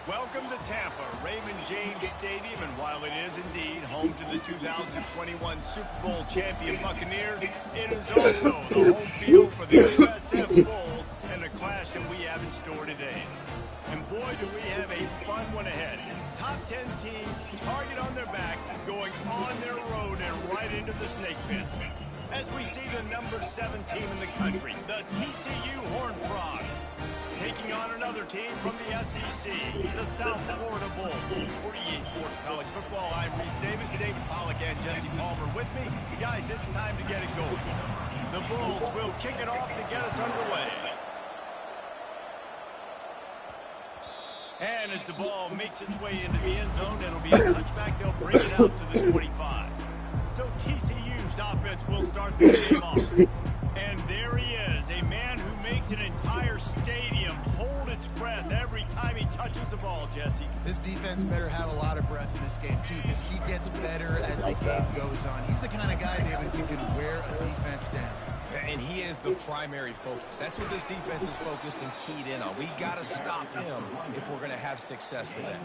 Welcome to Tampa, Raymond James Stadium, and while it is indeed home to the 2021 Super Bowl champion Buccaneers, it is also the home field for the USF Bulls and the clash that we have in store today. And boy, do we have a fun one ahead. Top 10 team, target on their back, going on their road and right into the snake pit. As we see the number 7 team in the country, the TCU Horned Frogs, taking on another team from the SEC, the South Florida Bulls. 48 Sports College Football, I'm Reese Davis, David Pollack, and Jesse Palmer with me. Guys, it's time to get it going. The Bulls will kick it off to get us underway. And as the ball makes its way into the end zone, it'll be a touchback. They'll bring it out to the 25. So TCU's offense will start the game off. And there he is, a man who makes an entire stadium hold its breath every time he touches the ball, Jesse. This defense better have a lot of breath in this game, too, because he gets better as the game goes on. He's the kind of guy, David, who can wear a defense down. And he is the primary focus. That's what this defense is focused and keyed in on. We got to stop him if we're going to have success today.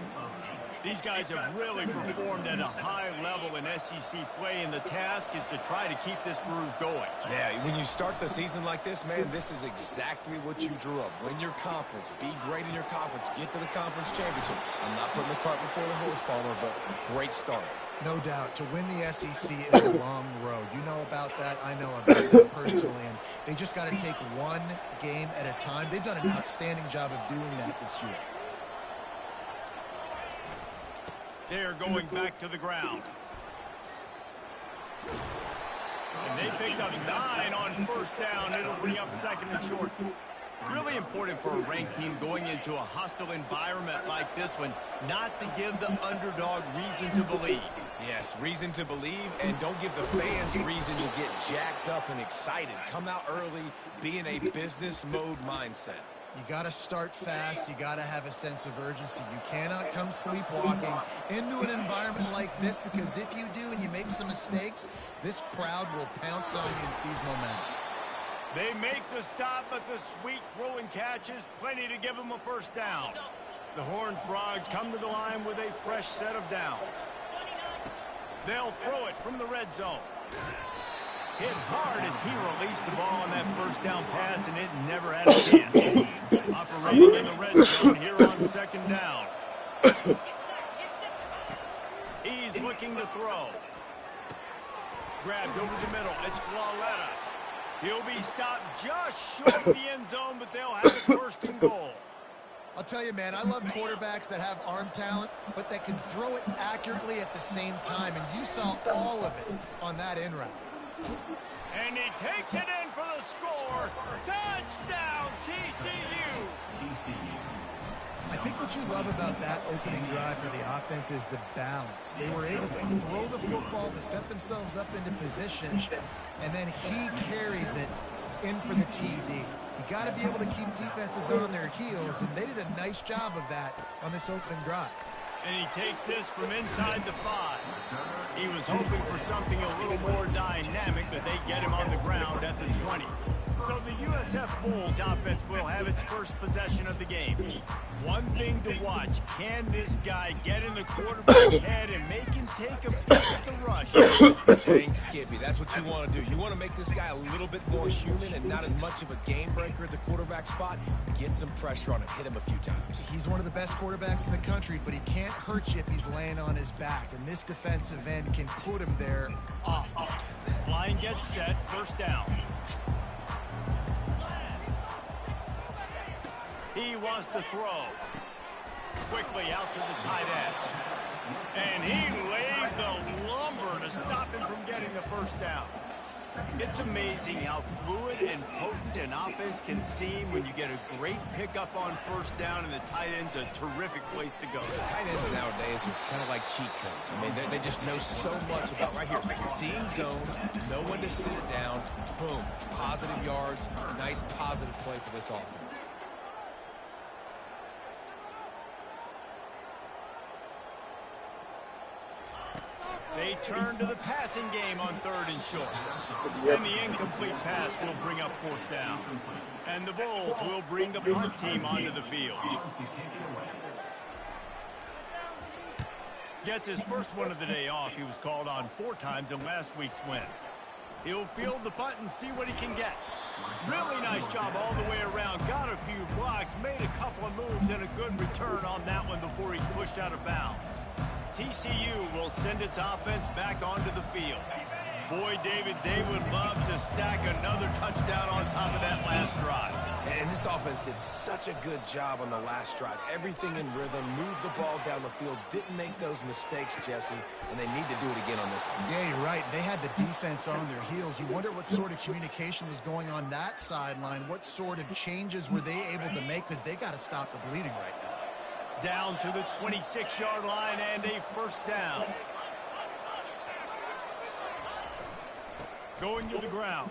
These guys have really performed at a high level in SEC play, and the task is to try to keep this groove going. Yeah, when you start the season like this, man, this is exactly what you drew up. Win your conference. Be great in your conference. Get to the conference championship. I'm not putting the cart before the horse, Palmer, but great start. No doubt. To win the SEC is a long road. You know about that. I know about that personally. And they just got to take one game at a time. They've done an outstanding job of doing that this year. They're going back to the ground. And they picked up 9 on first down. It'll bring up second and short. Really important for a ranked team going into a hostile environment like this one, not to give the underdog reason to believe. Yes, reason to believe, and don't give the fans reason to get jacked up and excited. Come out early, be in a business mode mindset. You got to start fast. You got to have a sense of urgency. You cannot come sleepwalking into an environment like this, because if you do and you make some mistakes, this crowd will pounce on you and seize momentum. They make the stop, but the sweet throw and catch is plenty to give them a first down. The Horned Frogs come to the line with a fresh set of downs. They'll throw it from the red zone. Hit hard as he released the ball on that first down pass, and it never had a chance. Operating in the red zone here on second down. He's looking to throw. Grabbed over the middle. It's Flawletta. He'll be stopped just short of the end zone, but they'll have it first and goal. I'll tell you, man, I love quarterbacks that have arm talent, but that can throw it accurately at the same time, and you saw all of it on that in route. And he takes it in for the score. Touchdown, TCU. I think what you love about that opening drive for the offense is the balance. They were able to throw the football to set themselves up into position, and then he carries it in for the TD. You got to be able to keep defenses on their heels, and they did a nice job of that on this opening drive. And he takes this from inside the 5. He was hoping for something a little more dynamic, but they get him on the ground at the 20. So the USF Bulls offense will have its first possession of the game. One thing to watch, can this guy get in the quarterback's head and make him take a peek at the rush? Dang, Skippy, that's what you want to do. You want to make this guy a little bit more human and not as much of a game breaker at the quarterback spot. Get some pressure on him, hit him a few times. He's one of the best quarterbacks in the country, but he can't hurt you if he's laying on his back, and this defensive end can put him there off. Line gets set, first down. He wants to throw. Quickly out to the tight end. And he laid the lumber to stop him from getting the first down. It's amazing how fluid and potent an offense can seem when you get a great pickup on first down, and the tight end's a terrific place to go. Tight ends nowadays are kind of like cheat codes. I mean, they just know so much about right here. Seeing zone, know when to sit it down, boom, positive yards, nice positive play for this offense. They turn to the passing game on 3rd and short. And the incomplete pass will bring up 4th down. And the Bulls will bring the punt team onto the field. Gets his first one of the day off. He was called on 4 times in last week's win. He'll field the punt and see what he can get. Really nice job all the way around. Got a few blocks, made a couple of moves, and a good return on that one before he's pushed out of bounds. TCU will send its offense back onto the field. Boy, David, they would love to stack another touchdown on top of that last drive. And this offense did such a good job on the last drive. Everything in rhythm, moved the ball down the field, didn't make those mistakes, Jesse, and they need to do it again on this one. Yeah, you're right. They had the defense on their heels. You wonder what sort of communication was going on that sideline. What sort of changes were they able to make, because they got to stop the bleeding right now. Down to the 26-yard line and a first down. Going to the ground.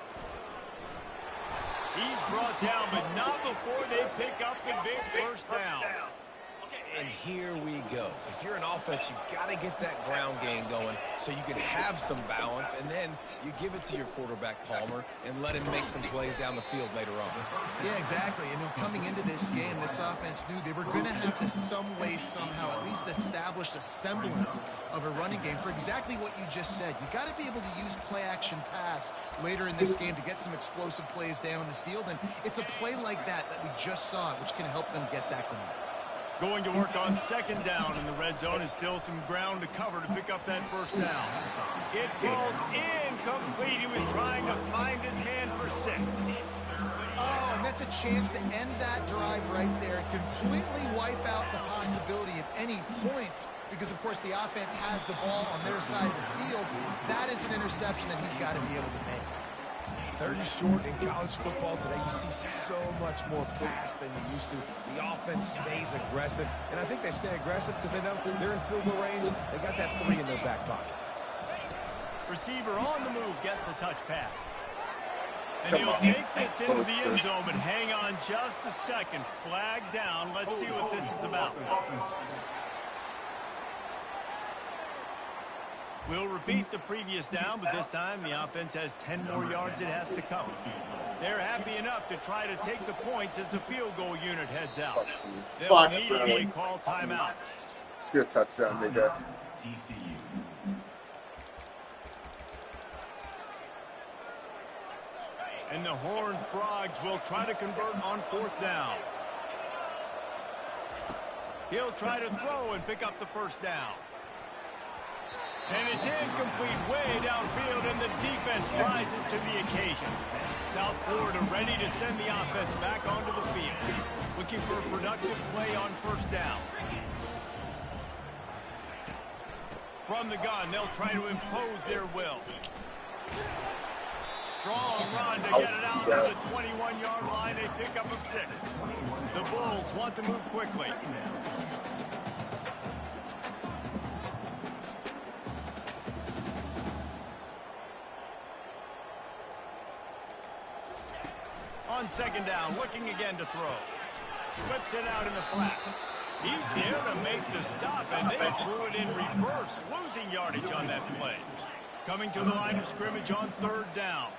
He's brought down, but not before they pick up the big first down. And here we go. If you're an offense, you've got to get that ground game going so you can have some balance, and then you give it to your quarterback, Palmer, and let him make some plays down the field later on. Yeah, exactly. And then coming into this game, this offense knew they were going to have to some way, somehow, at least establish a semblance of a running game for exactly what you just said. You got to be able to use play-action pass later in this game to get some explosive plays down the field, and it's a play like that we just saw, which can help them get that going. Going to work on 2nd down in the red zone, is still some ground to cover to pick up that first down. It falls incomplete. He was trying to find his man for 6. Oh, and that's a chance to end that drive right there, completely wipe out the possibility of any points, because, of course, the offense has the ball on their side of the field. That is an interception that he's got to be able to make. 3rd and short in college football today. You see so much more pass than you used to. The offense stays aggressive, and I think they stay aggressive because they know they're in field goal range. They got that 3 in their back pocket. Receiver on the move gets the touch pass. And he'll take this into the end zone, but hang on just a second. Flag down. Let's see what this is about. We'll repeat the previous down, but this time the offense has 10 more yards it has to cover. They're happy enough to try to take the points as the field goal unit heads out. They'll immediately call timeout. It's a good touchdown, they got. And the Horned Frogs will try to convert on 4th down. He'll try to throw and pick up the first down. And it's incomplete way downfield, and the defense rises to the occasion. South Florida ready to send the offense back onto the field. Looking for a productive play on first down. From the gun, they'll try to impose their will. Strong run to get it out to the 21-yard line. A pickup of 6. The Bulls want to move quickly. On 2nd down, looking again to throw. Flips it out in the flat. He's there to make the stop, and they threw it in reverse, losing yardage on that play. Coming to the line of scrimmage on 3rd down.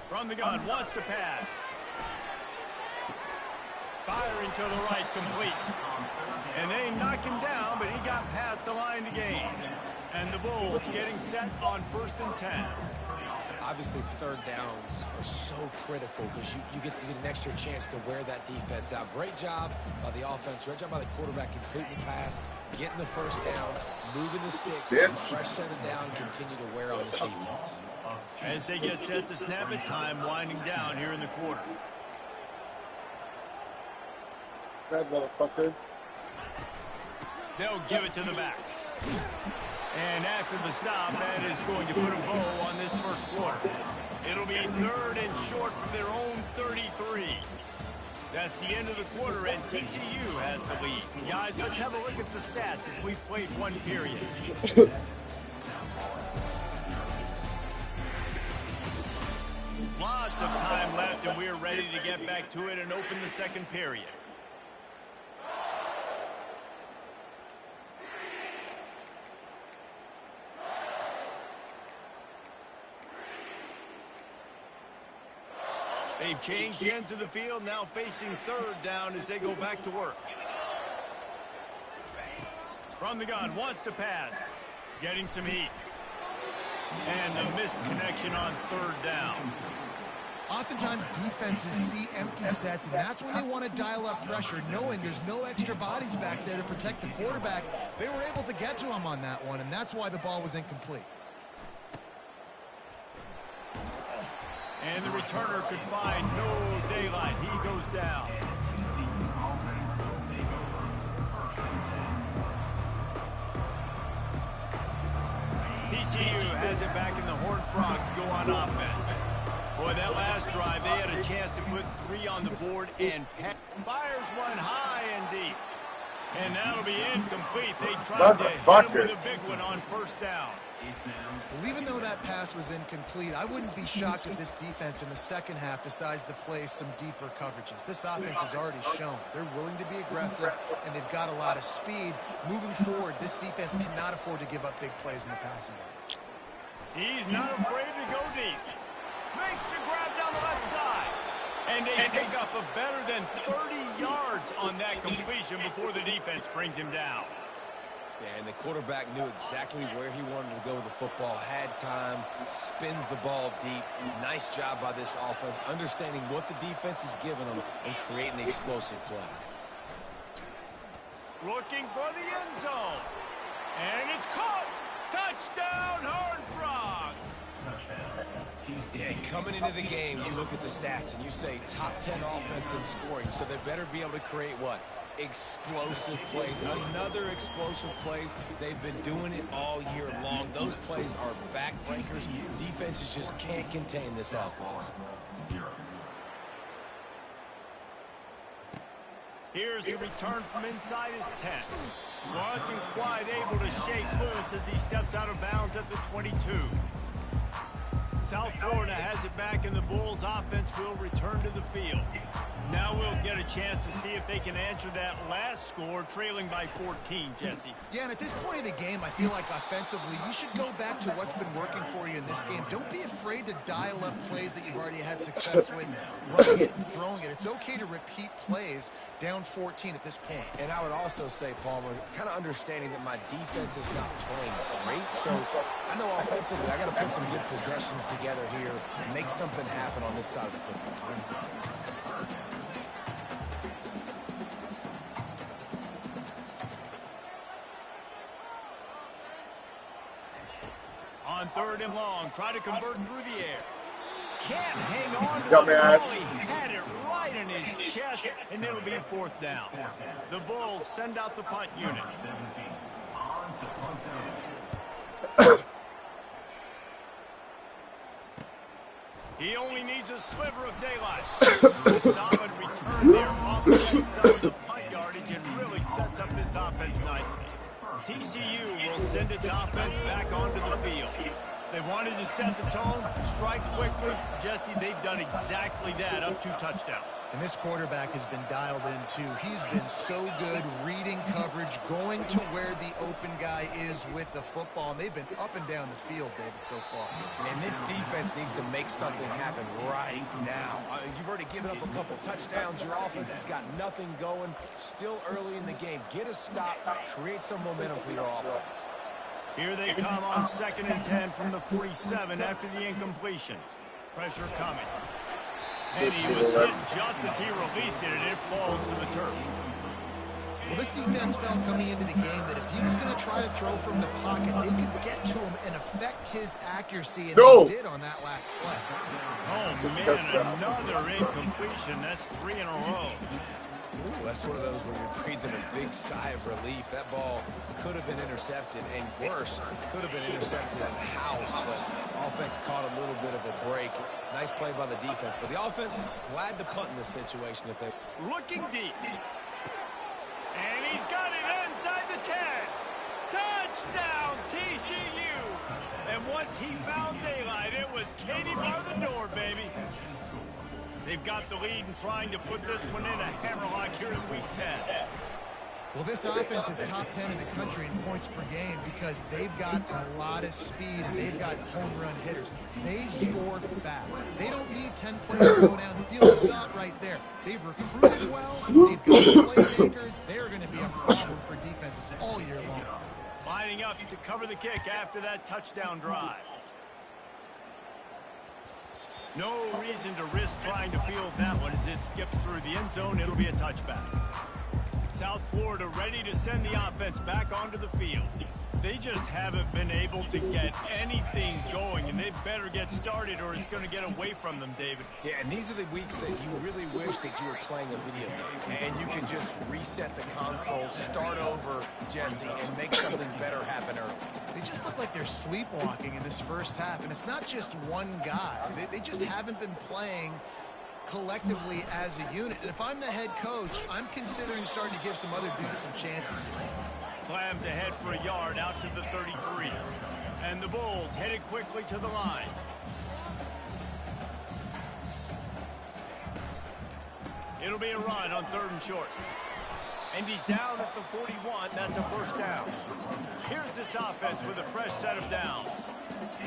From the gun, wants to pass. Firing to the right, complete. And they knock him down, but he got past the line to gain. And the Bulls getting set on 1st and 10. Obviously, 3rd downs are so critical because you get an extra chance to wear that defense out. Great job by the offense. Great job by the quarterback completing the pass, getting the first down, moving the sticks, fresh set it down, and continue to wear on the defense. As they get set to snap it, time winding down here in the quarter. Bad motherfucker. They'll give it to the back. And after the stop, that is going to put a bow on this first quarter. It'll be 3rd and short from their own 33. That's the end of the quarter, and TCU has the lead. Guys, let's have a look at the stats as we've played one period. Lots of time left, and we're ready to get back to it and open the second period. They've changed ends of the field, now facing 3rd down as they go back to work. From the gun, wants to pass. Getting some heat. And the missed connection on 3rd down. Oftentimes defenses see empty sets, and that's when they want to dial up pressure, knowing there's no extra bodies back there to protect the quarterback. They were able to get to him on that one, and that's why the ball was incomplete. And the returner could find no daylight. He goes down. TCU has it back, and the Horned Frogs go on offense. Boy, that last drive, they had a chance to put 3 on the board, and fires one high and deep. And that'll be incomplete. They tried to hit him with a big one on 1st down. Well, even though that pass was incomplete, I wouldn't be shocked if this defense in the second half decides to play some deeper coverages. This offense has already shown they're willing to be aggressive, and they've got a lot of speed. Moving forward, this defense cannot afford to give up big plays in the passing game. He's not afraid to go deep. Makes the grab down the left side. And they pick up a better than 30 yards on that completion before the defense brings him down. Yeah, and the quarterback knew exactly where he wanted to go with the football, had time, spins the ball deep. Nice job by this offense, understanding what the defense is giving them and creating the explosive play. Looking for the end zone. And it's caught. Touchdown, Horned Frogs. Yeah, coming into the game, you look at the stats and you say top 10 offense in scoring, so they better be able to create what? Explosive plays, another explosive plays. They've been doing it all year long. Those plays are backbreakers. Defenses just can't contain this offense. Here's the return from inside his 10. Wasn't quite able to shake loose as he steps out of bounds at the 22. South Florida has it back, and the Bulls offense will return to the field. Now we'll get a chance to see if they can answer that last score, trailing by 14, Jesse. Yeah, and at this point of the game, I feel like offensively, you should go back to what's been working for you in this game. Don't be afraid to dial up plays that you've already had success with, running it and throwing it. It's okay to repeat plays down 14 at this point. And I would also say, Palmer, kind of understanding that my defense is not playing great, so I know offensively I got to put some good possessions together here and make something happen on this side of the football. On 3rd and long, try to convert through the air. Can't hang on to Dumbass. the ball. He had it right in his chest, and it'll be 4th down. The Bulls send out the punt unit. He only needs a sliver of daylight. A solid return there off the side of the punt yardage, and really sets up this offense nicely. TCU will send its offense back onto the field. They wanted to set the tone, strike quickly. Jesse, they've done exactly that, up 2 touchdowns. And this quarterback has been dialed in, too. He's been so good reading coverage, going to where the open guy is with the football. And they've been up and down the field, David, so far. And this defense needs to make something happen right now. You've already given up a couple touchdowns. Your offense has got nothing going. Still early in the game. Get a stop. Create some momentum for your offense. Here they come on 2nd and 10 from the 47 after the incompletion. Pressure coming. And he was hit just as he released it, and it falls to the turf. Well, this defense felt coming into the game that if he was going to try to throw from the pocket, they could get to him and affect his accuracy, and they did on that last play. Oh, man, another incompletion. That's 3 in a row. Ooh, that's one of those where you breathe in a big sigh of relief. That ball could have been intercepted, and worse, could have been intercepted in the house, but offense caught a little bit of a break. Nice play by the defense, but the offense glad to punt in this situation if they... Looking deep. And he's got it inside the 10. Touchdown, TCU. And once he found daylight, it was Katie bar the door, baby. They've got the lead and trying to put this one in a hammerlock here in Week 10. Well, this offense is top 10 in the country in points per game because they've got a lot of speed and they've got home run hitters. They score fast. They don't need 10 players to go down the field. You saw it right there. They've recruited well. They've got playmakers. They're going to be a problem for defenses all year long. Lining up to cover the kick after that touchdown drive. No reason to risk trying to field that one as it skips through the end zone. It'll be a touchback. South Florida ready to send the offense back onto the field. They just haven't been able to get anything going, and they better get started or it's going to get away from them, David. Yeah, and these are the weeks that you really wish that you were playing a video game, and you could just reset the console, start over, Jesse, and make something better happen early. They just look like they're sleepwalking in this first half, and it's not just one guy. They just haven't been playing collectively as a unit. And if I'm the head coach, I'm considering starting to give some other dudes some chances. Slams ahead for a yard out to the 33. And the Bulls headed quickly to the line. It'll be a run on 3rd and short. And he's down at the 41. That's a first down. Here's this offense with a fresh set of downs.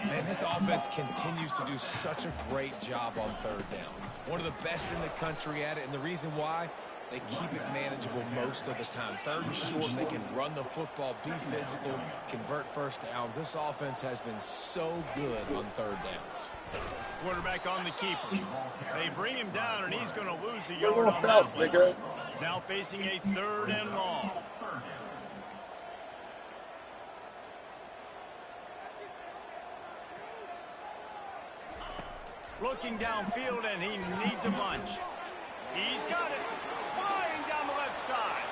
Man, this offense continues to do such a great job on 3rd down. One of the best in the country at it, and the reason why, they keep it manageable most of the time. 3rd and short, they can run the football, be physical, convert first downs. This offense has been so good on 3rd downs. Quarterback on the keeper. They bring him down, and he's going to lose a yard on fast, that nigga. Now facing a 3rd and long. Looking downfield, and he needs a bunch. He's got it. Flying down the left side.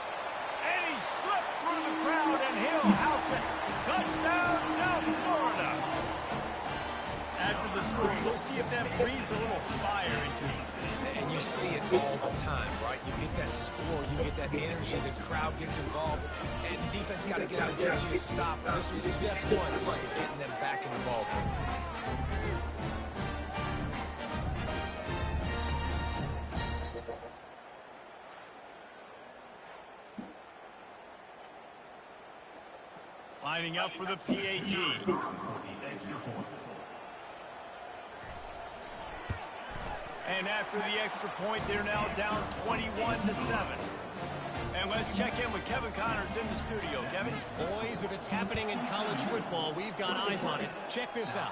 And he slipped through the crowd, and he'll house it. Touchdown, South Florida. After the score, we'll see if that breathes a little fire into him. And you see it all the time, right? You get that score, you get that energy, the crowd gets involved, and the defense got to get out and get you to stop. And this was step one of getting them back in the ballgame. Lining up for the PAT. And after the extra point, they're now down 21-7. And let's check in with Kevin Connors in the studio. Kevin? Boys, if it's happening in college football, we've got eyes on it. Check this out.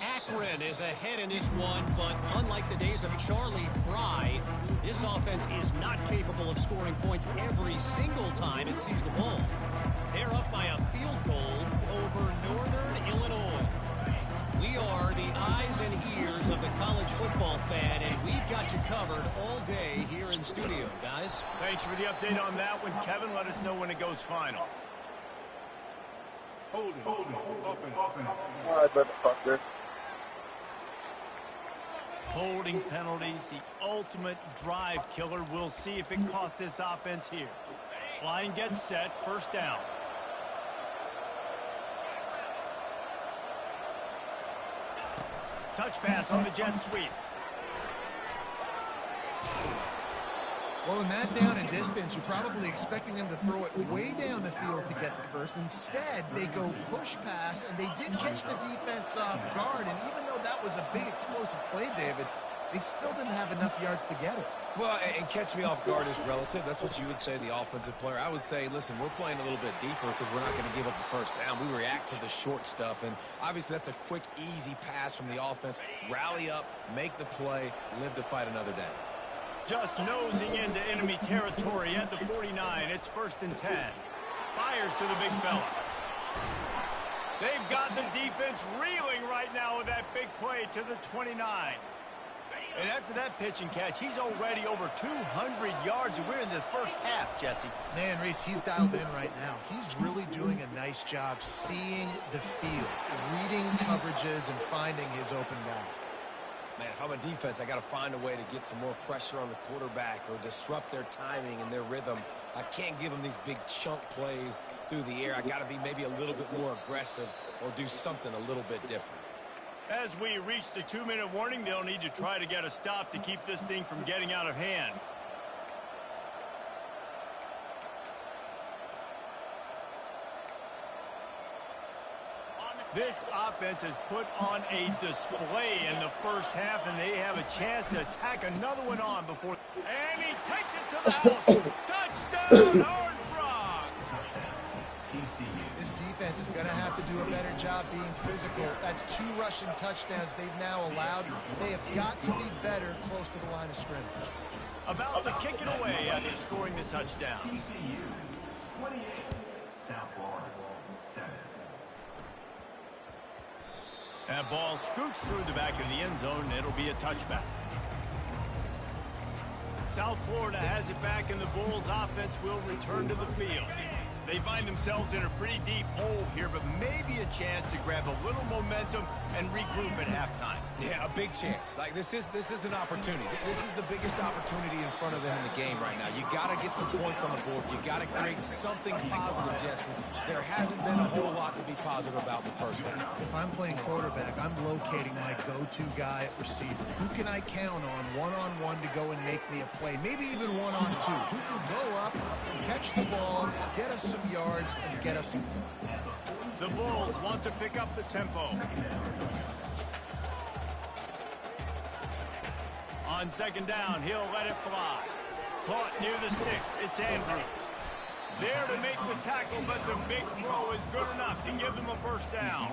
Akron is ahead in this one, but unlike the days of Charlie Fry, this offense is not capable of scoring points every single time it sees the ball. They're up by a field goal over Northern Illinois. We are the eyes and ears of the college football fan, and we've got you covered all day here in studio, guys. Thanks for the update on that one, Kevin. Let us know when it goes final. Holding. All right, motherfucker. Holding penalties, the ultimate drive killer. We'll see if it costs this offense here. Line gets set, first down. Touch pass on the jet sweep. Well, in that down and distance, you're probably expecting them to throw it way down the field to get the first. Instead, they go push pass, and they did catch the defense off guard. And even though that was a big explosive play, David, they still didn't have enough yards to get it. Well, and catch me off guard is relative. That's what you would say, the offensive player. I would say, listen, we're playing a little bit deeper because we're not going to give up the first down. We react to the short stuff, and obviously that's a quick, easy pass from the offense. Rally up, make the play, live to fight another down. Just nosing into enemy territory at the 49. It's 1st and 10. Fires to the big fella. They've got the defense reeling right now with that big play to the 29. And after that pitch and catch, he's already over 200 yards, and we're in the first half, Jesse. Man, Reese, he's dialed in right now. He's really doing a nice job seeing the field, reading coverages, and finding his open guy. Man, if I'm a defense, I got to find a way to get some more pressure on the quarterback or disrupt their timing and their rhythm. I can't give them these big chunk plays through the air. I got to be maybe a little bit more aggressive or do something a little bit different. As we reach the 2-minute warning, they'll need to try to get a stop to keep this thing from getting out of hand. This offense has put on a display in the first half, and they have a chance to tack another one on before. And he takes it to the house. Touchdown, Horned Frogs! This defense is going to have to do a better job being physical. That's 2 rushing touchdowns they've now allowed. They have got to be better close to the line of scrimmage. About to kick it away after scoring the touchdown. TCU 28, South Florida 7. That ball scoots through the back of the end zone, and it'll be a touchback. South Florida has it back, and the Bulls offense will return to the field. They find themselves in a pretty deep hole here, but maybe a chance to grab a little momentum and regroup at halftime. Yeah, a big chance. Like this is an opportunity. This is the biggest opportunity in front of them in the game right now. You got to get some points on the board. You got to create something positive, Jesse. There hasn't been a whole lot to be positive about the first one. If I'm playing quarterback, I'm locating my go-to guy at receiver. Who can I count on one-on-one to go and make me a play? Maybe even one-on-two. Who can go up, catch the ball, get us some yards, and get us some points. The Bulls want to pick up the tempo. On 2nd down, he'll let it fly. Caught near the sticks. It's Andrews. There to make the tackle, but the big throw is good enough to give them a 1st down.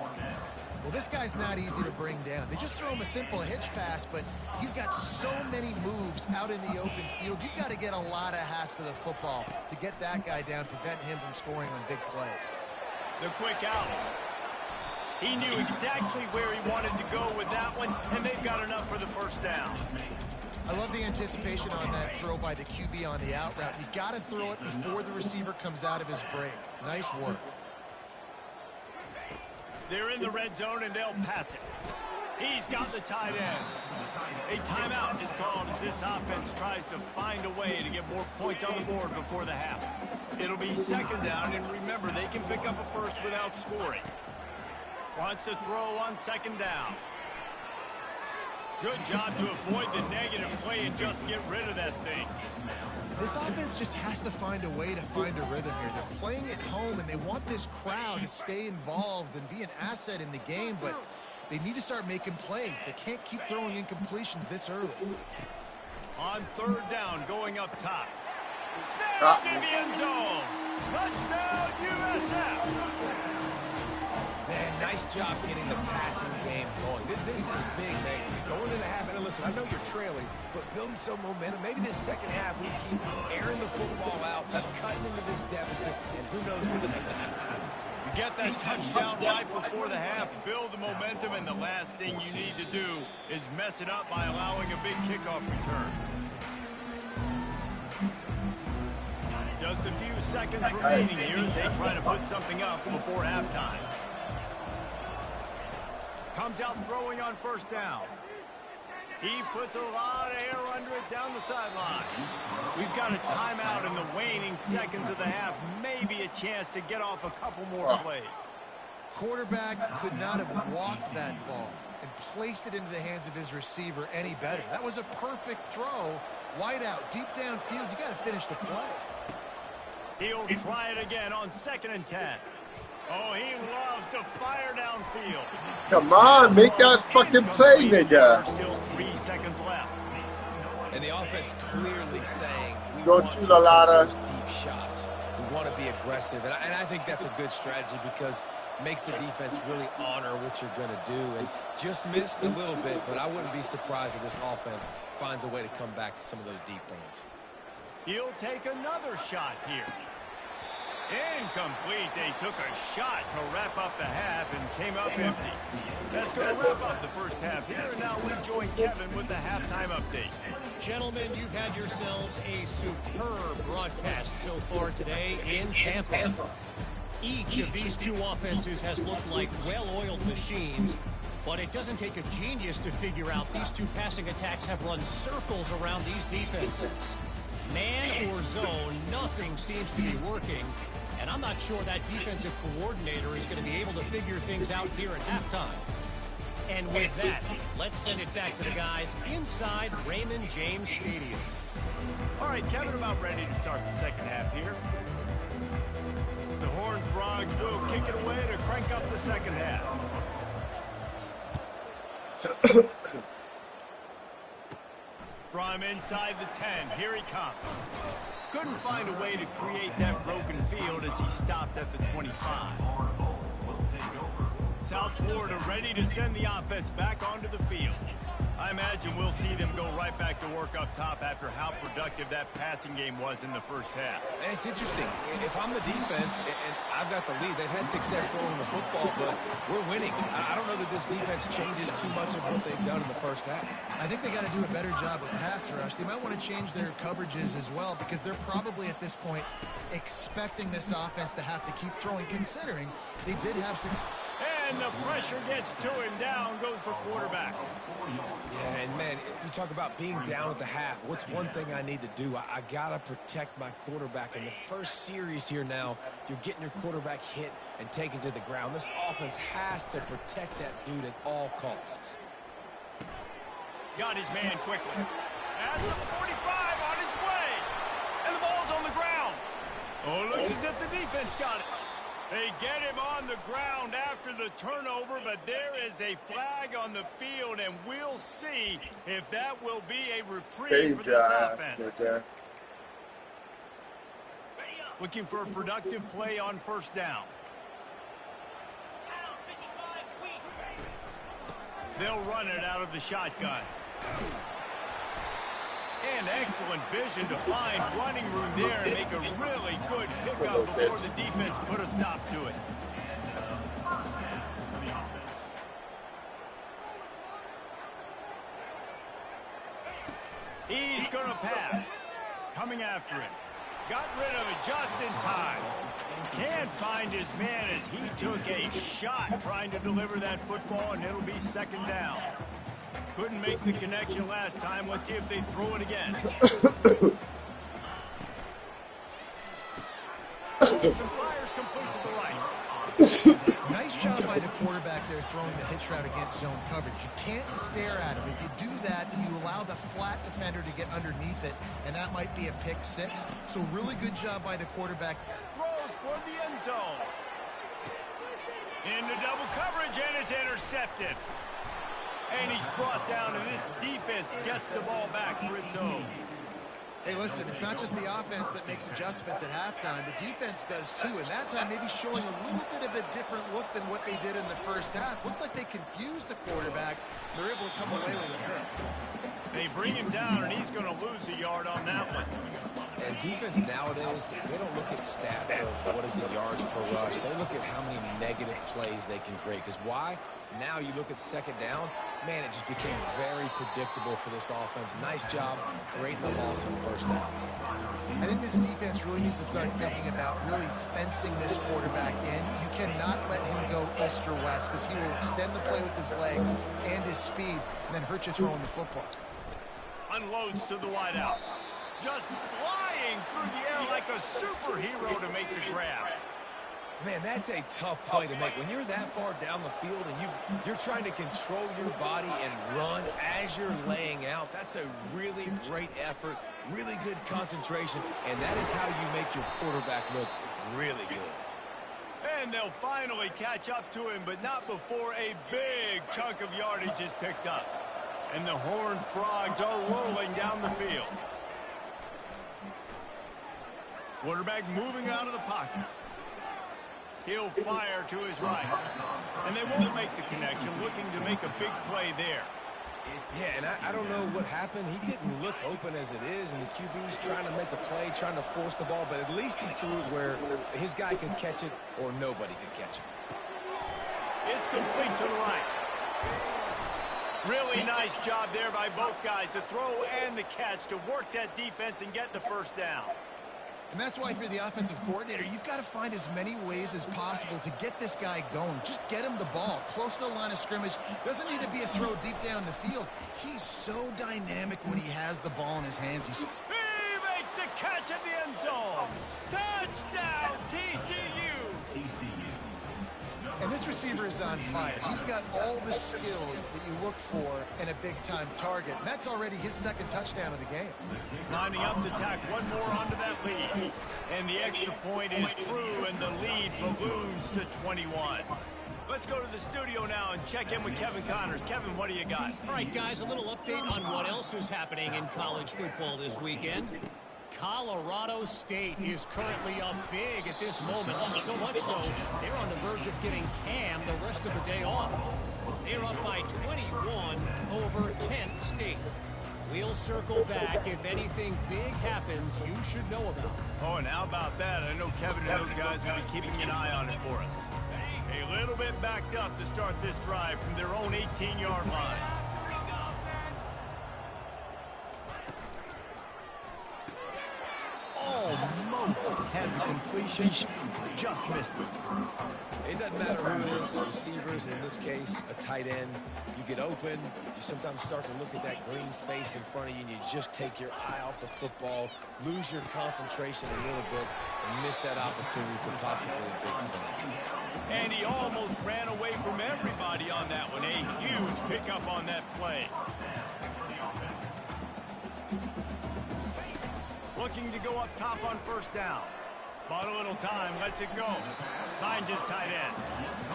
Well, this guy's not easy to bring down. They just throw him a simple hitch pass, but he's got so many moves out in the open field. You've got to get a lot of hats to the football to get that guy down, prevent him from scoring on big plays. The quick out. He knew exactly where he wanted to go with that one, and they've got enough for the 1st down. I love the anticipation on that throw by the QB on the out route. You got to throw it before the receiver comes out of his break. Nice work. They're in the red zone, and they'll pass it. He's got the tight end. A timeout is called as this offense tries to find a way to get more points on the board before the half. It'll be 2nd down, and remember, they can pick up a 1st without scoring. Wants to throw on 2nd down. Good job to avoid the negative play and just get rid of that thing. This offense just has to find a way to find a rhythm here. They're playing at home, and they want this crowd to stay involved and be an asset in the game, but they need to start making plays. They can't keep throwing incompletions this early. On 3rd down, going up top. Snapped in the end zone. Touchdown, USF. Man, nice job getting the passing game going. This is big, man. Going into the half, and listen, I know you're trailing, but building some momentum. Maybe this 2nd half, we keep airing the football out, cutting into this deficit, and who knows what the heck will happen. You get that touchdown right before the half, build the momentum, and the last thing you need to do is mess it up by allowing a big kickoff return. Just a few seconds remaining here as they try to put something up before halftime. Comes out throwing on 1st down. He puts a lot of air under it down the sideline. We've got a timeout in the waning seconds of the half. Maybe a chance to get off a couple more plays. Quarterback could not have walked that ball and placed it into the hands of his receiver any better. That was a perfect throw. Wide out, deep downfield. You got to finish the play. He'll try it again on 2nd and 10. Oh, he loves to fire downfield. Come on, make that fucking play, nigga. Still 3 seconds left. And the offense clearly saying, Let's go shoot a lot of deep shots. We want to be aggressive, and I think that's a good strategy because it makes the defense really honor what you're going to do. And just missed a little bit, but I wouldn't be surprised if this offense finds a way to come back to some of those deep lanes. He'll take another shot here. Incomplete. They took a shot to wrap up the half and came up empty. That's going to wrap up the first half here, and now we join Kevin with the halftime update. Gentlemen, you've had yourselves a superb broadcast so far today in Tampa. Each of these two offenses has looked like well-oiled machines, but it doesn't take a genius to figure out these two passing attacks have run circles around these defenses. Man or zone, nothing seems to be working, and I'm not sure that defensive coordinator is going to be able to figure things out here at halftime. And with that, let's send it back to the guys inside Raymond James Stadium. All right, Kevin, about ready to start the second half here. The Horned Frogs will kick it away to crank up the second half. From inside the 10, here he comes. Couldn't find a way to create that broken field as he stopped at the 25. South Florida ready to send the offense back onto the field. I imagine we'll see them go right back to work up top after how productive that passing game was in the first half. And it's interesting. If I'm the defense and I've got the lead, they've had success throwing the football, but we're winning. I don't know that this defense changes too much of what they've done in the first half. I think they got to do a better job with pass rush. They might want to change their coverages as well because they're probably at this point expecting this offense to have to keep throwing, considering they did have success. And the pressure gets to him. Down goes the quarterback. Yeah, and man, you talk about being down at the half. What's one thing I need to do? I got to protect my quarterback. In the first series here now, you're getting your quarterback hit and taken to the ground. This offense has to protect that dude at all costs. Got his man quickly. At the 45 on his way. And the ball's on the ground. Oh, looks as if the defense got it. They get him on the ground after the turnover, but there is a flag on the field, and we'll see if that will be a reprieve for this offense. Looking for a productive play on first down. They'll run it out of the shotgun. And excellent vision to find running room there and make a really good pickup before the defense put a stop to it. He's going to pass. Coming after him. Got rid of it just in time. Can't find his man as he took a shot trying to deliver that football, and it'll be second down. Couldn't make the connection last time. Let's see if they throw it again. Some fires complete to the right. Nice job by the quarterback there throwing the hitch route against zone coverage. You can't stare at him. If you do that, you allow the flat defender to get underneath it, and that might be a pick six. So really good job by the quarterback. Throws for the end zone. Into double coverage, and it's intercepted. And he's brought down, and this defense gets the ball back for its own. Hey, listen, it's not just the offense that makes adjustments at halftime. The defense does too, and that time maybe showing a little bit of a different look than what they did in the first half. Looked like they confused the quarterback. They're able to come away with a pick. They bring him down, and he's going to lose a yard on that one. And defense nowadays, they don't look at stats of what is the yards per rush. They look at how many negative plays they can create. Because why? Now you look at second down, man, it just became very predictable for this offense. Nice job creating the loss on first down. I think this defense really needs to start thinking about really fencing this quarterback in. You cannot let him go east or west because he will extend the play with his legs and his speed and then hurt you throwing the football. Unloads to the wideout. Just flying through the air like a superhero to make the grab. Man, that's a tough play to make. When you're that far down the field and you're trying to control your body and run as you're laying out, that's a really great effort, really good concentration, and that is how you make your quarterback look really good. And they'll finally catch up to him, but not before a big chunk of yardage is picked up. And the Horned Frogs are rolling down the field. Quarterback moving out of the pocket. He'll fire to his right. And they won't make the connection, looking to make a big play there. Yeah, and I don't know what happened. He didn't look open as it is, and the QB's trying to make a play, trying to force the ball, but at least he threw it where his guy could catch it or nobody could catch it. It's complete to the right. Really nice job there by both guys to throw and the catch to work that defense and get the first down. And that's why if you're the offensive coordinator, you've got to find as many ways as possible to get this guy going. Just get him the ball close to the line of scrimmage. Doesn't need to be a throw deep down the field. He's so dynamic when he has the ball in his hands. He makes the catch in the end zone. Touchdown, TCU. And this receiver is on fire. He's got all the skills that you look for in a big-time target. And that's already his second touchdown of the game. Lining up to tack one more onto that lead. And the extra point is true, and the lead balloons to 21. Let's go to the studio now and check in with Kevin Connors. Kevin, what do you got? All right, guys, a little update on what else is happening in college football this weekend. Colorado State is currently up big at this moment, so much so they're on the verge of giving Cam the rest of the day off. They're up by 21 over Kent State. We'll circle back if anything big happens you should know about. Oh, and how about that? I know Kevin and those guys will be keeping an eye on it for us. A little bit backed up to start this drive from their own 18-yard line. Almost had the completion, just missed it. It doesn't matter who it is, receivers, in this case, a tight end. You get open, you sometimes start to look at that green space in front of you, and you just take your eye off the football, lose your concentration a little bit, and miss that opportunity for possibly a big play. And he almost ran away from everybody on that one. A huge pickup on that play. Looking to go up top on first down. Bought a little time, lets it go. Finds his tight end.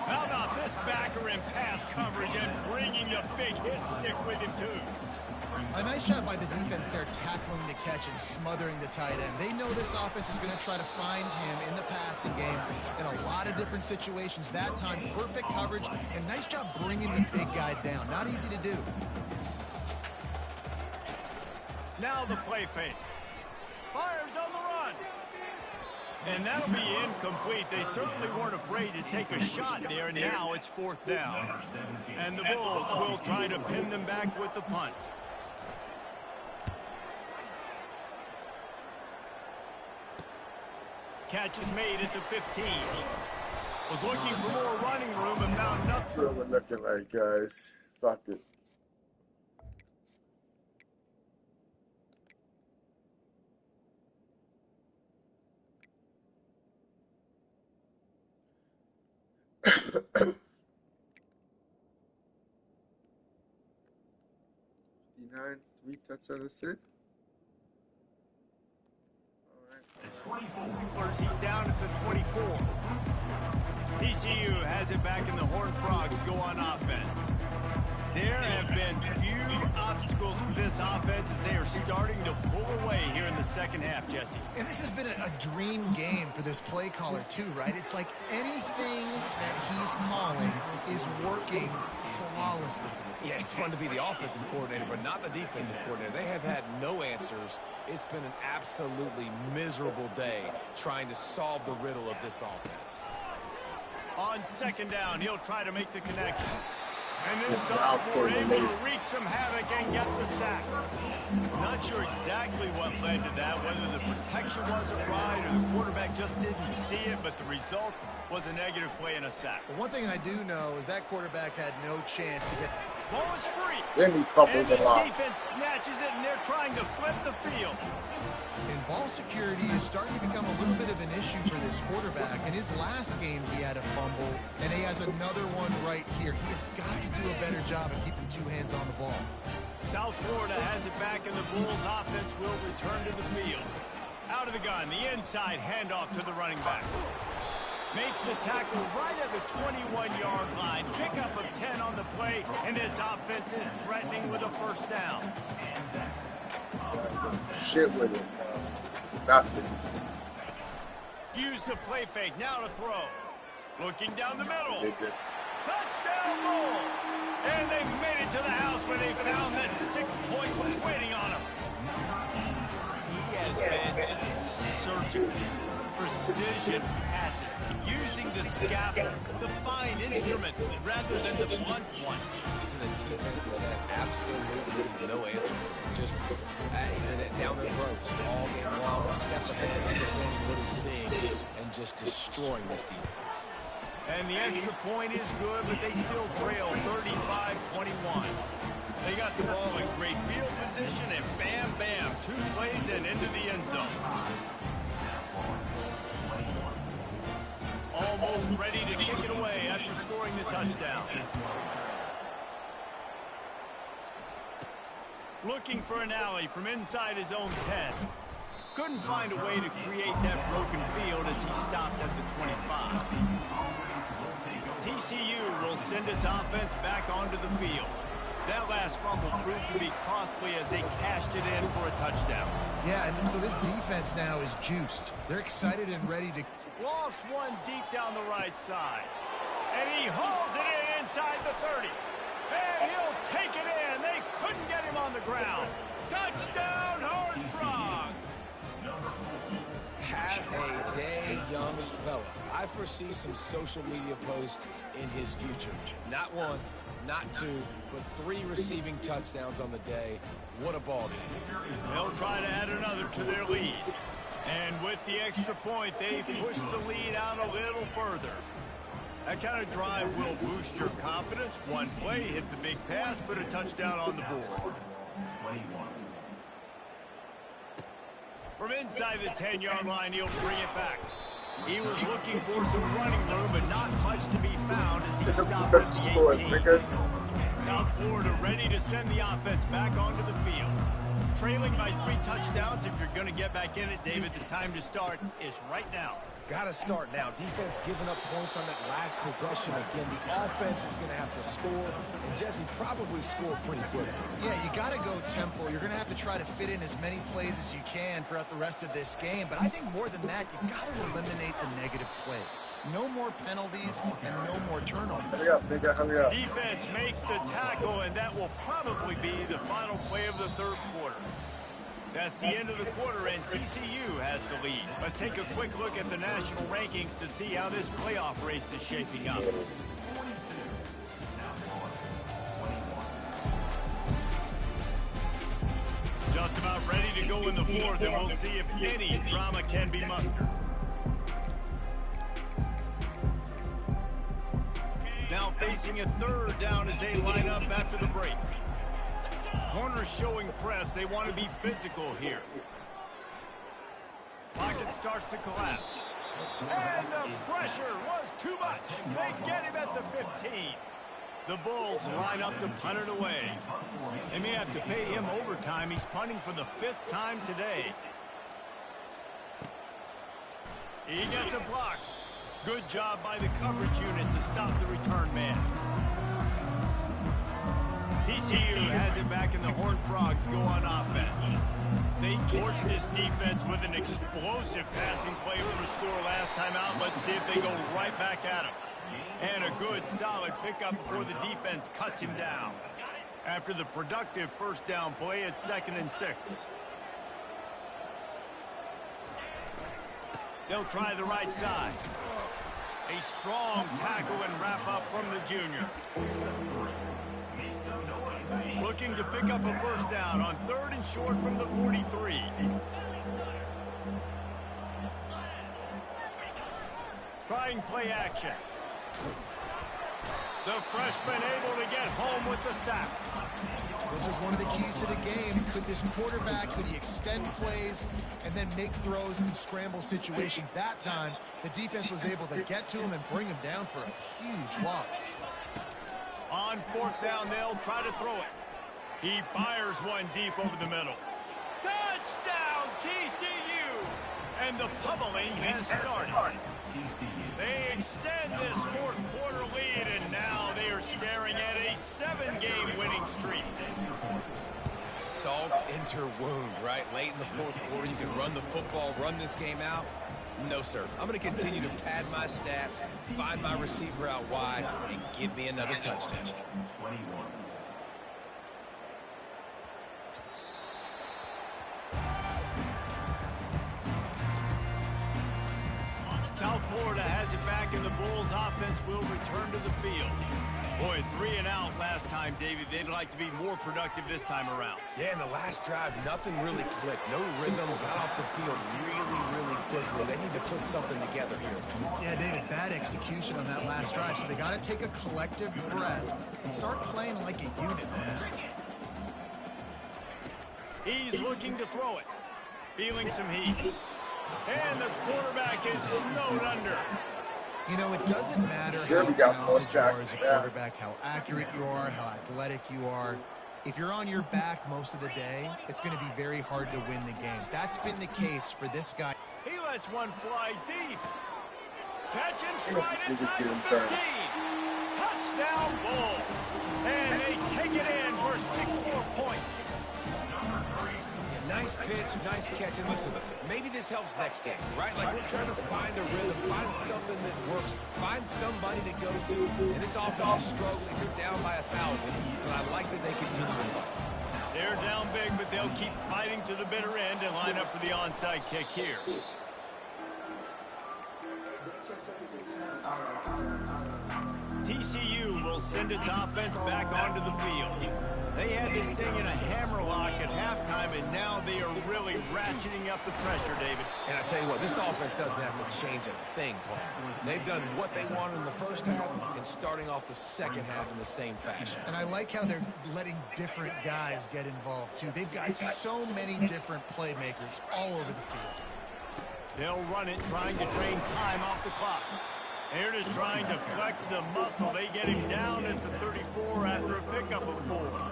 How about this backer in pass coverage and bringing a big hit stick with him too? A nice job by the defense there, tackling the catch and smothering the tight end. They know this offense is going to try to find him in the passing game in a lot of different situations. That time, perfect coverage, and nice job bringing the big guy down. Not easy to do. Now the play fake. Fires on the run. And that'll be incomplete. They certainly weren't afraid to take a shot there. Now it's fourth down. And the Bulls will try to pin them back with the punt. Catch is made at the 15. Was looking for more running room and found nothing. That's what we're looking like, guys. Fuck it. Three touchdowns, it. He's down at the 24. TCU has it back, and the Horned Frogs go on offense. There have been few obstacles for this offense as they are starting to pull away here in the second half, Jesse. And this has been a dream game for this play caller too, right? It's like anything that he's calling is working flawlessly. Yeah, it's fun to be the offensive coordinator, but not the defensive coordinator. They have had no answers. It's been an absolutely miserable day trying to solve the riddle of this offense. On second down, he'll try to make the connection. And this sophomore able to wreak some havoc and get the sack. Not sure exactly what led to that, whether the protection wasn't right or the quarterback just didn't see it, but the result was a negative play and a sack. But one thing I do know is that quarterback had no chance to get... Ball is free. Then he fumbles and a lot. the defense snatches it, and they're trying to flip the field. And ball security is starting to become a little bit of an issue for this quarterback. In his last game, he had a fumble, and he has another one right here. He has got to do a better job of keeping two hands on the ball. South Florida has it back, and the Bulls offense will return to the field. Out of the gun, the inside handoff to the running back. Makes the tackle right at the 21-yard line. Pickup of 10 on the play, and this offense is threatening with a first down. Shit with him. Nothing. Use the play fake, now to throw. Looking down the middle. They did. Touchdown Bulls! And they made it to the house when they found that 6 points waiting on him. He has been surgical. Precision passes. Using the scalpel, the fine instrument, rather than the blunt one. And the defense has had absolutely no answer for him. Just he's been down their throats all game long, a step ahead, understanding what he's seeing, and just destroying this defense. And the extra point is good, but they still trail 35-21. They got the ball in great field position, and bam, bam, 2 plays and into the end zone. Almost ready to kick it away after scoring the touchdown. Looking for an alley from inside his own 10. Couldn't find a way to create that broken field as he stopped at the 25. TCU will send its offense back onto the field. That last fumble proved to be costly as they cashed it in for a touchdown. Yeah, and so this defense now is juiced. They're excited and ready to... Lost one deep down the right side. And he hauls it in inside the 30. And he'll take it in. They couldn't get him on the ground. Touchdown, Horned Frogs! Have a day, young fella. I foresee some social media posts in his future. Not 1, not 2, but 3 receiving touchdowns on the day. What a ball game. They'll try to add another to their lead. And with the extra point, they push the lead out a little further. That kind of drive will boost your confidence. One play, hit the big pass, put a touchdown on the board. From inside the 10-yard line, he'll bring it back. He was looking for some running room, but not much to be found as he stopped at the 18. South Florida ready to send the offense back onto the field. Trailing by 3 touchdowns. If you're going to get back in it, David, the time to start is right now. Got to start now. Defense giving up points on that last possession. Again, the offense is going to have to score, and Jesse probably scored pretty quickly. Yeah, you got to go tempo. You're going to have to try to fit in as many plays as you can throughout the rest of this game. But I think more than that, you got to eliminate the negative plays. No more penalties and no more turnovers. Hurry up, nigga, hurry up. Defense makes the tackle, and that will probably be the final play of the 3rd quarter. That's the end of the quarter, and TCU has the lead. Let's take a quick look at the national rankings to see how this playoff race is shaping up. Just about ready to go in the 4th, and we'll see if any drama can be mustered. Now facing a 3rd down as they line up after the break. Corners showing press. They want to be physical here. Pocket starts to collapse. And the pressure was too much. They get him at the 15. The Bulls line up to punt it away. They may have to pay him overtime. He's punting for the 5th time today. He gets a block. Good job by the coverage unit to stop the return man. TCU has it back, and the Horned Frogs go on offense. They torched this defense with an explosive passing play for a score last time out. Let's see if they go right back at him. And a good, solid pickup before the defense cuts him down. After the productive 1st down play, it's 2nd and 6. They'll try the right side. A strong tackle and wrap up from the junior. Looking to pick up a 1st down on 3rd and short from the 43. Trying play action. The freshman able to get home with the sack. This was one of the keys to the game. Could this quarterback, could he extend plays and then make throws in scramble situations? That time, the defense was able to get to him and bring him down for a huge loss. On 4th down, they'll try to throw it. He fires one deep over the middle. Touchdown, TCU! And the pummeling has started. They extend this 4th quarter lead, and now they are staring at a 7-game winning streak. Salt into wound, right? Late in the 4th quarter, you can run the football, run this game out. No, sir. I'm going to continue to pad my stats, find my receiver out wide, and give me another touchdown. 21. South Florida has it back, and the Bulls offense will return to the field. Boy, 3 and out last time, David. They'd like to be more productive this time around. Yeah, in the last drive, nothing really clicked. No rhythm, got off the field really quickly. They need to put something together here. Yeah, David, bad execution on that last drive, so they got to take a collective breath and start playing like a unit, man. He's looking to throw it. Feeling some heat. And the quarterback is snowed under. You know, it doesn't matter Sure, how we got more talented you are sacks as a than that. quarterback, how accurate you are, how athletic you are. If you're on your back most of the day, it's going to be very hard to win the game. That's been the case for this guy. He lets one fly deep. Catch and stride This is inside getting the burned. 15. Touchdown Bulls. And they take it in for 6 more points. Yeah, nice pitch, nice catch. And listen, maybe this helps next game, right? Like we're trying to find a rhythm, find something that works, find somebody to go to. And this offense is struggling. They're down by 1,000, but I like that they continue to fight. They're down big, but they'll keep fighting to the bitter end and line up for the onside kick here. TCU will send its offense back onto the field. They had this thing in a hammerlock at halftime, and now they are really ratcheting up the pressure, David. And I tell you what, this offense doesn't have to change a thing, Paul. They've done what they wanted in the first half and starting off the second half in the same fashion. And I like how they're letting different guys get involved, too. They've got so many different playmakers all over the field. They'll run it, trying to drain time off the clock. Here it is trying to flex the muscle. They get him down at the 34 after a pickup of 4.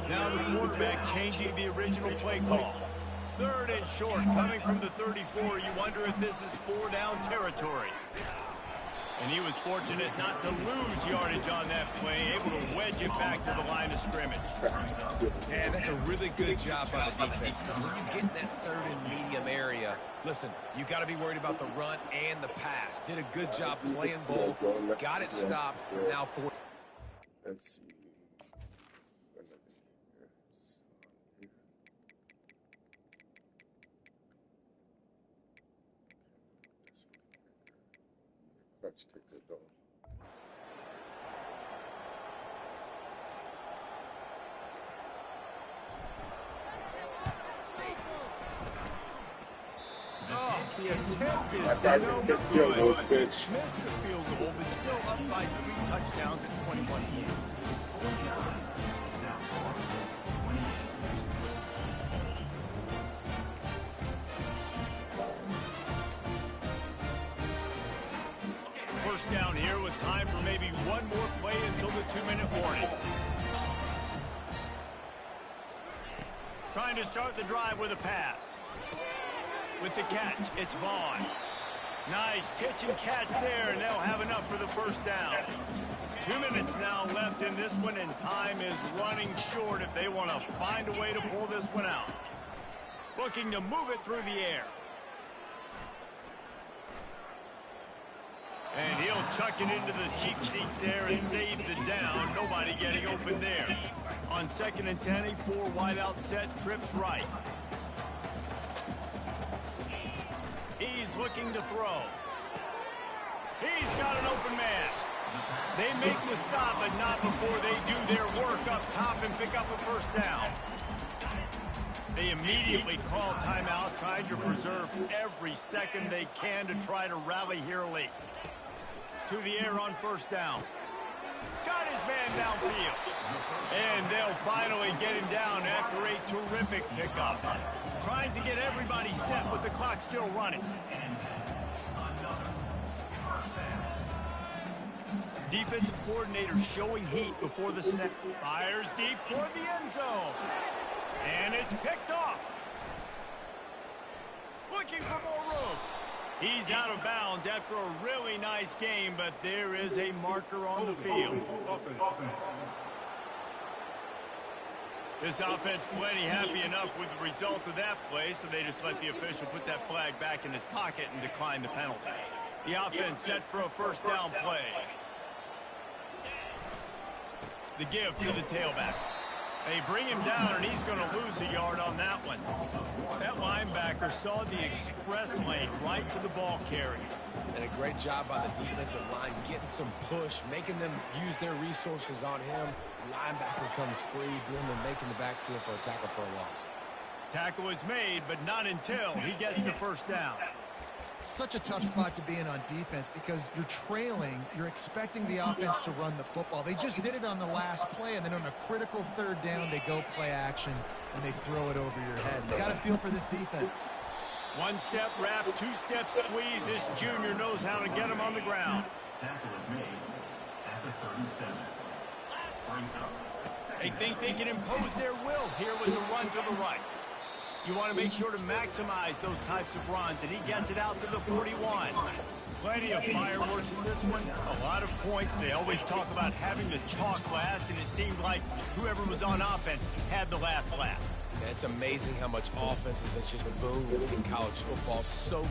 Now the quarterback changing the original play call. 3rd and short, coming from the 34. You wonder if this is 4-down territory. And he was fortunate not to lose yardage on that play, able to wedge it back to the line of scrimmage. Yeah, that's a really good job by the defense, because when you get in that 3rd and medium area, listen, you got to be worried about the run and the pass. Did a good job playing both, got it stopped, now 4. Let's see. Clutch kicker though. Oh, the attempt is I tried no to good. field goals, bitch. Missed the field goal, but still up by 3 touchdowns at 21 points. First down here with time for maybe one more play until the 2-minute warning. Trying to start the drive with a pass. With the catch, it's Vaughn. Nice pitch and catch there, and they'll have enough for the first down. 2 minutes now left in this one, and time is running short if they want to find a way to pull this one out. Looking to move it through the air. And he'll chuck it into the cheap seats there and save the down. Nobody getting open there. On 2nd and 10, a 4 wide out set, trips right. He's looking to throw. He's got an open man. They make the stop, but not before they do their work up top and pick up a first down. They immediately call timeout, trying to preserve every second they can to try to rally here late. To the air on first down. Got his man downfield. And they'll finally get him down after a terrific pickup. Trying to get everybody set with the clock still running. Defensive coordinator showing heat before the snap. Fires deep toward the end zone. And it's picked off. Looking for more room. He's out of bounds after a really nice game, but there is a marker on the field. This offense plenty happy enough with the result of that play, so they just let the official put that flag back in his pocket and decline the penalty. The offense set for a first down play. The give to the tailback. They bring him down, and he's going to lose a yard on that one. That linebacker saw the express lane right to the ball carrier. And a great job by the defensive line getting some push, making them use their resources on him. Linebacker comes free, boom, and making the backfield for a tackle for a loss. Tackle is made, but not until he gets the first down. Such a tough spot to be in on defense because you're trailing. You're expecting the offense to run the football. They just did it on the last play, and then on a critical third down, they go play action, and they throw it over your head. You got to feel for this defense. One-step wrap, two-step squeeze. This junior knows how to get him on the ground. Tackle is made at the 37. They think they can impose their will here with the run to the right. You want to make sure to maximize those types of runs, and he gets it out to the 41. Plenty of fireworks in this one. A lot of points. They always talk about having the chalk last, and it seemed like whoever was on offense had the last laugh. Yeah, it's amazing how much offense has been just boom in college football. So